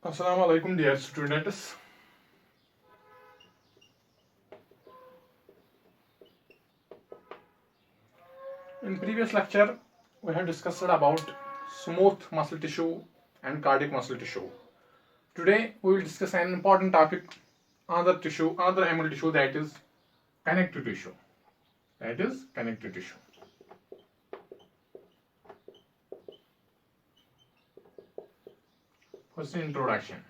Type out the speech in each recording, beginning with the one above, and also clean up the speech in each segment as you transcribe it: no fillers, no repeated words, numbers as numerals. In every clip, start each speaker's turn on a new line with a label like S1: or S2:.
S1: Assalamu alaikum, dear students. In previous lecture, we have discussed about smooth muscle tissue and cardiac muscle tissue. Today, we will discuss an important topic, another animal tissue, that is connective tissue. First, introduction.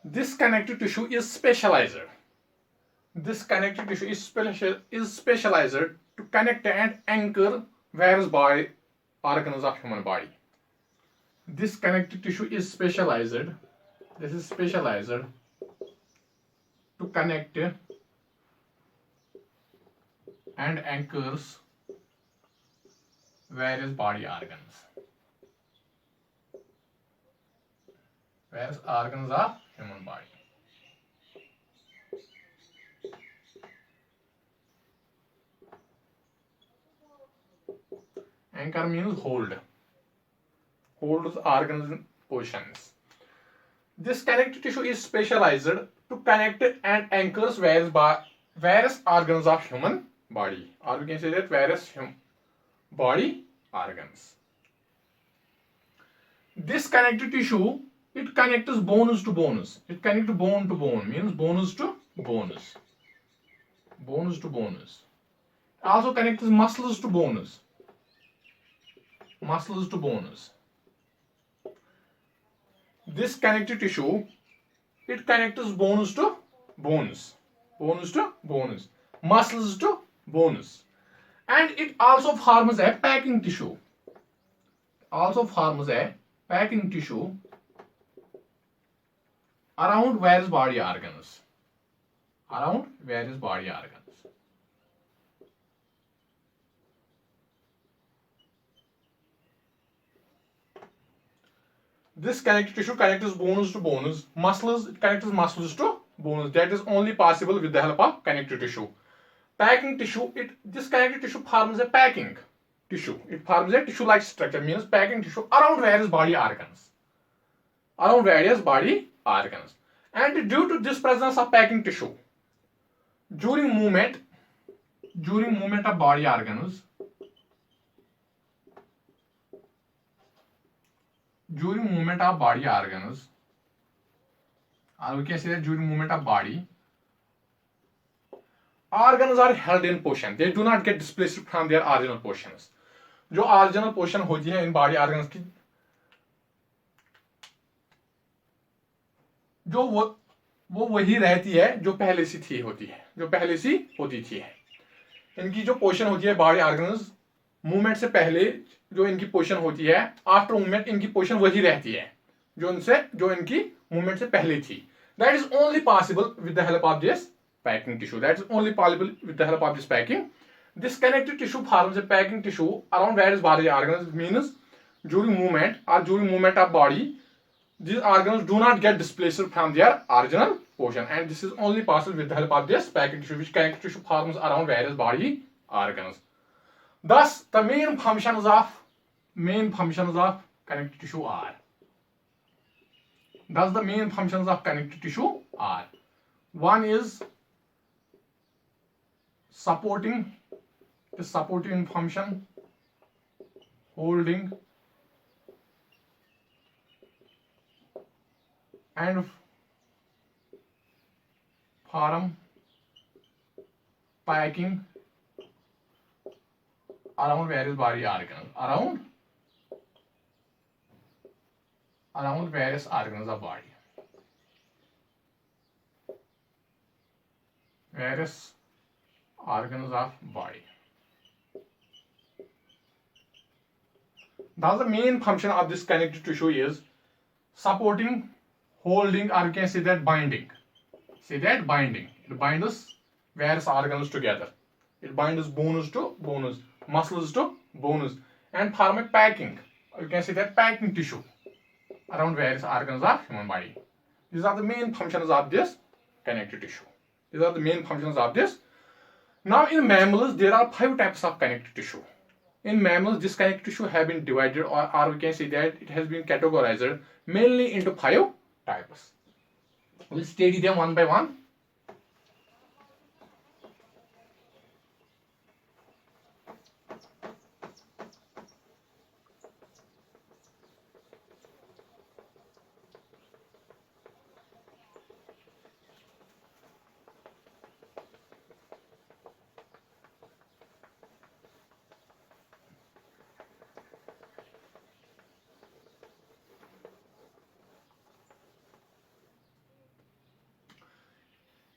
S1: This connective tissue is specialized. This connective tissue is specialized to connect and anchor various body organs of human body. This connective tissue is specialized. This is specialized to connect and anchors various body organs. Various organs of human body. Anchor means hold. Holds organs in positions. This connective tissue is specialized to connect and anchors various organs of human body. Or we can say that various body organs. This connective tissue, it connects bones to bones. It connects bone to bone, means bones to bones. Bones to bones. Also connects muscles to bones. Muscles to bones. This connective tissue, it connects bones to bones. Bones to bones. Muscles to bones. And it also forms a packing tissue. Around various body organs. This connective tissue connects bones to bones. It connects muscles to bones. That is only possible with the help of connective tissue. Packing tissue, this connective tissue forms a packing tissue. It forms a tissue-like structure, means packing tissue around various body organs. And due to this presence of packing tissue, during movement of body organs, or we can say that during movement of body, organs are held in position. They do not get displaced from their original positions. जो original position होती है इन body organs की, जो वो वही रहती है जो पहले सी होती थी। इनकी जो पोजीशन होती है बॉडी ऑर्गन्स, मूवमेंट से पहले जो इनकी पोजीशन होती है, आफ्टर मूवमेंट इनकी पोजीशन वही रहती है जो इनकी मूवमेंट से पहले थी. That is only possible with the help of this packing tissue. That is only possible with the help of this packing. This connective tissue forms a packing tissue around various body organs. Means during movement of body, these organs do not get displaced from their original position, and this is only possible with the help of this packing tissue, which connective tissue forms around various body organs. Thus, the main functions of connective tissue are. Thus, the main functions of connective tissue are: one is supporting function, holding and form packing around various body organs, around various organs of body. Various organs of body. Thus, the main function of this connective tissue is supporting, holding, or you can say that binding. It binds various organs together. It binds bones to bones, muscles to bones, and form a packing. You can say that packing tissue around various organs of human body. These are the main functions of this connective tissue. Now in mammals there are 5 types of connective tissue. In mammals this connective tissue have been divided, or we can say that it has been categorized mainly into 5 types. We'll study them one by one.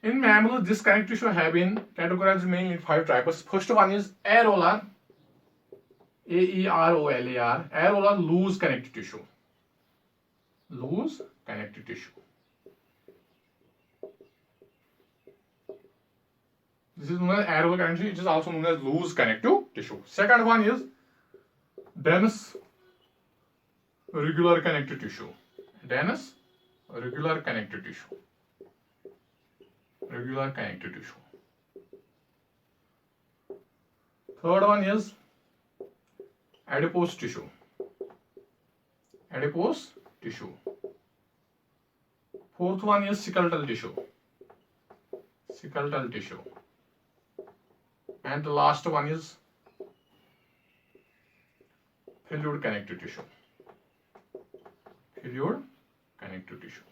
S1: In mammals, this connective tissue have been categorized mainly in 5 types. First one is areolar, A-E-R-O-L-A-R, areolar loose connective tissue. Loose connective tissue. This is known as areolar connective tissue. It is also known as loose connective tissue. Second one is dense regular connective tissue. Dense regular connective tissue. Regular connective tissue. Third one is adipose tissue. Adipose tissue. Fourth one is skeletal tissue. Skeletal tissue. And the last one is fluid connective tissue. Fluid connective tissue.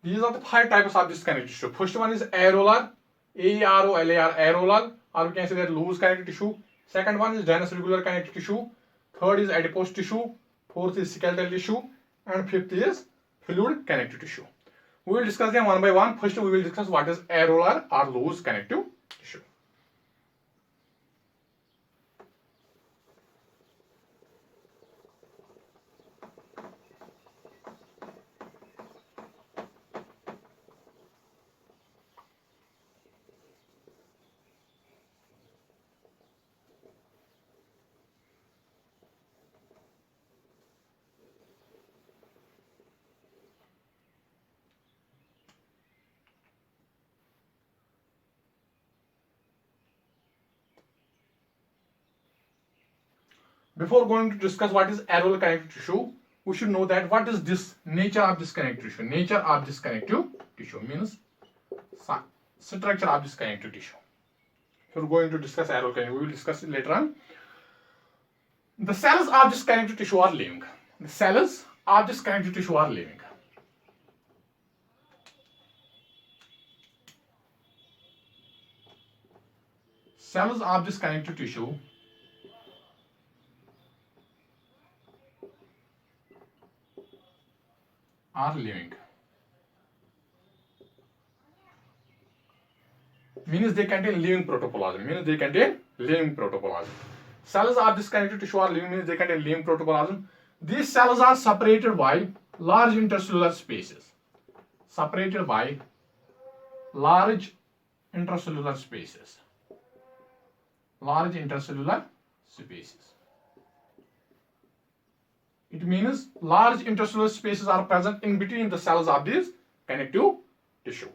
S1: These are the 5 types of this connective tissue. First one is areolar, A-E-R-O-L-A-R, areolar, or we can say that loose connective tissue. Second one is dense regular connective tissue. Third is adipose tissue. Fourth is skeletal tissue. And fifth is fluid connective tissue. We will discuss them one by one. First, we will discuss what is areolar or loose connective tissue. Before going to discuss what is areolar connective tissue, we should know that what is this nature of this connective tissue. Nature of this connective tissue means structure of this connective tissue. So we're going to discuss areolar connective. We will discuss it later on. The cells of this connective tissue are living. The cells of this connective tissue are living. Cells of this connective tissue are living. Means they contain living protoplasm. Means they contain living protoplasm. Cells of this connective tissue are living, means they contain living protoplasm. These cells are separated by large intercellular spaces. Separated by large intercellular spaces. Large intercellular spaces. It means large intercellular spaces are present in between the cells of this connective tissue.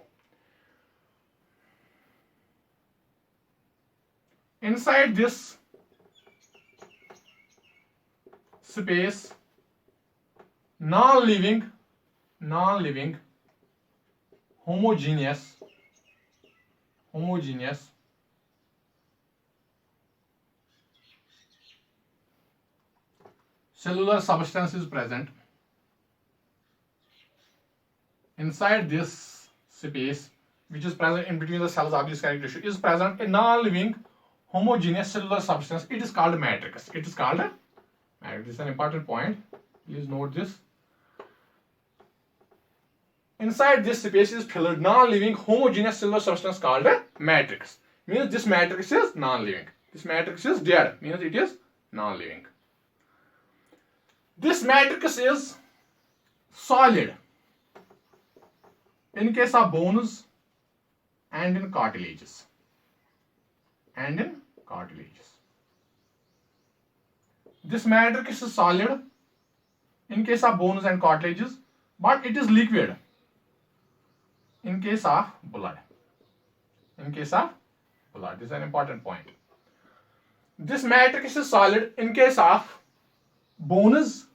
S1: Inside this space, non-living, homogeneous cellular substance is present. Inside this space, which is present in between the cells of this connective tissue, is present a non-living homogeneous cellular substance. It is called matrix. It is called matrix. This is an important point. Please note this. Inside this space is filled non-living homogeneous cellular substance called a matrix. Means this matrix is non-living. This matrix is dead. Means it is non-living. This matrix is solid in case of bones and in cartilages. This matrix is solid in case of bones and cartilages, but it is liquid in case of blood. In case of blood, this is an important point. This matrix is solid in case of bones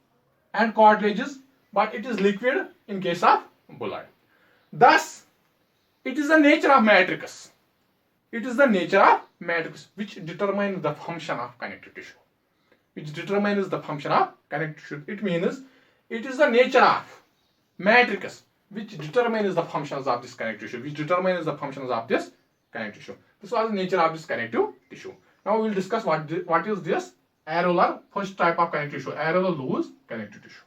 S1: and cartilages, but it is liquid in case of blood. Thus, it is the nature of matrix. It is the nature of matrix which determines the function of connective tissue. Which determines the function of connective tissue. It means it is the nature of matrix which determines the functions of this connective tissue. Which determines the functions of this connective tissue. This was the nature of this connective tissue. Now we will discuss what is this areolar, first type of connective tissue, areolar loose connective tissue.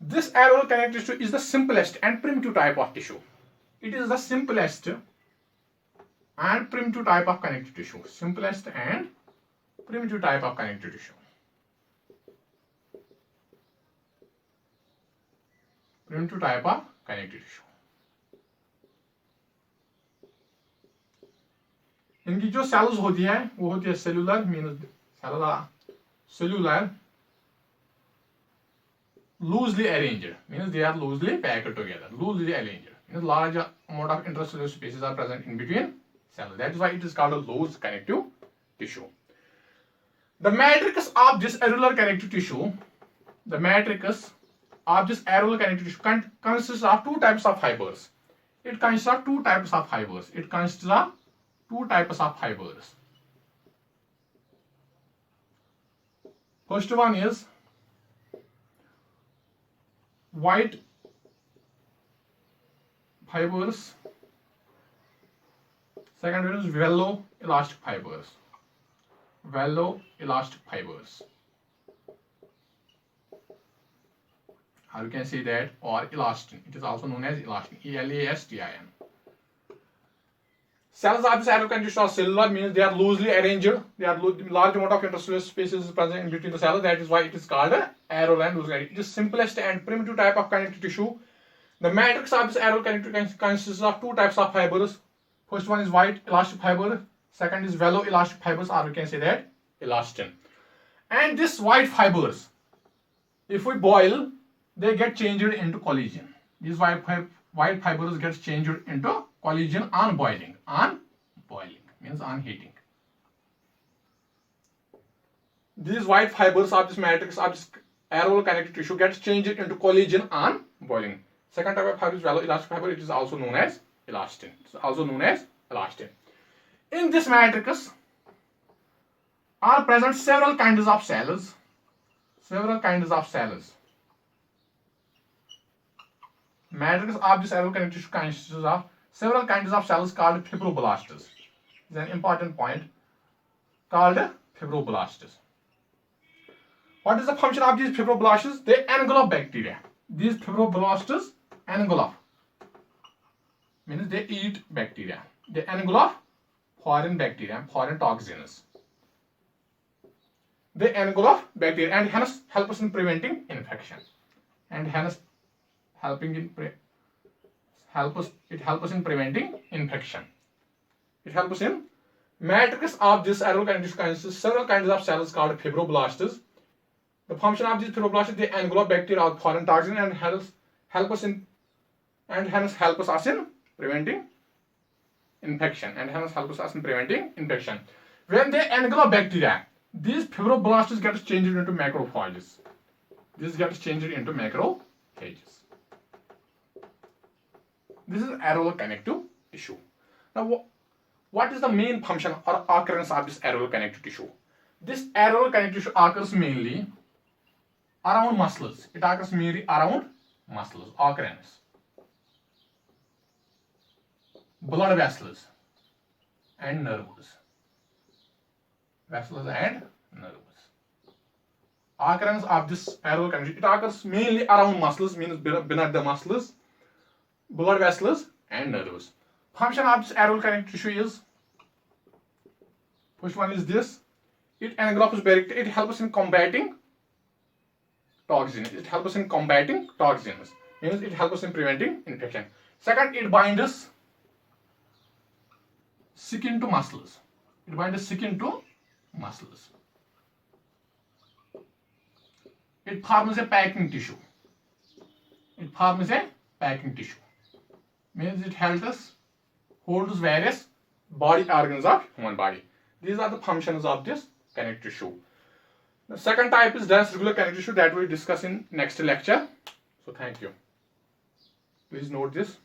S1: This areolar connective tissue is the simplest and primitive type of tissue. It is the simplest and primitive type of connective tissue. Simplest and primitive type of connective tissue. Primitive type of connective tissue. इनकी जो sales होती है वो होती है cellular means cellular loosely arranged, means they are loosely packed together. Loosely arranged means large amount of intercellular spaces are present in between cells. That is why it is called a loose connective tissue. The matrix of this areolar connective tissue, consists of two types of fibers. It consists of two types of fibers. First one is white fibers. Second one is velloelastic fibers. Or you can say that, or elastin. It is also known as elastin. E-L-A-S-T-I-N. Cells of this areolar connective tissue are cellular, means they are loosely arranged. They are large amount of intercellular spaces present in between the cells. That is why it is called areolar and loose connective. It is simplest and primitive type of connective tissue. The matrix of this areolar connective tissue consists of two types of fibers. First one is white elastic fiber. Second is velloelastic fibers, or you can say that elastin. And these white fibers, if we boil, they get changed into collagen. These white fibers get changed into collagen on boiling. On boiling means on heating. These white fibers of this matrix of this areolar connective tissue gets changed into collagen on boiling. Second type of fiber is velloelastic fiber. It is also known as elastin. In this matrix are present several kinds of cells. Matrix of this areolar connective tissue consists of several kinds of cells called fibroblasts. This is an important point. Called fibroblasts. What is the function of these fibroblasts? They engulf bacteria. These fibroblasts engulf, means they eat bacteria. They engulf foreign bacteria, foreign toxins. They engulf bacteria and hence help us in preventing infection. And hence it helps us in preventing infection. It helps us in matrix of this areolar connective tissue consists several kinds of cells called fibroblasts. The function of these fibroblasts, they engulf bacteria or foreign toxins and help us in preventing infection. When they engulf bacteria, these fibroblasts get changed into macrophages. This is areolar connective tissue. Now, what is the main function or occurrence of this areolar connective tissue? This areolar connective tissue occurs mainly around muscles. Occurrence. Blood vessels and nerves. Occurrence of this areolar connective, it occurs mainly around muscles, means beneath the muscles, blood vessels, and nerves. Function of this areolar connective tissue is, first one is this: it envelopes bacteria. It helps in combating toxins. It helps in combating toxins. Means it helps in preventing infection. Second, it binds skin to muscles. It binds skin to muscles. It forms a packing tissue. It forms a packing tissue. Means it holds various body organs of human body. These are the functions of this connective tissue. The second type is dense regular connective tissue that we will discuss in next lecture. So thank you. Please note this.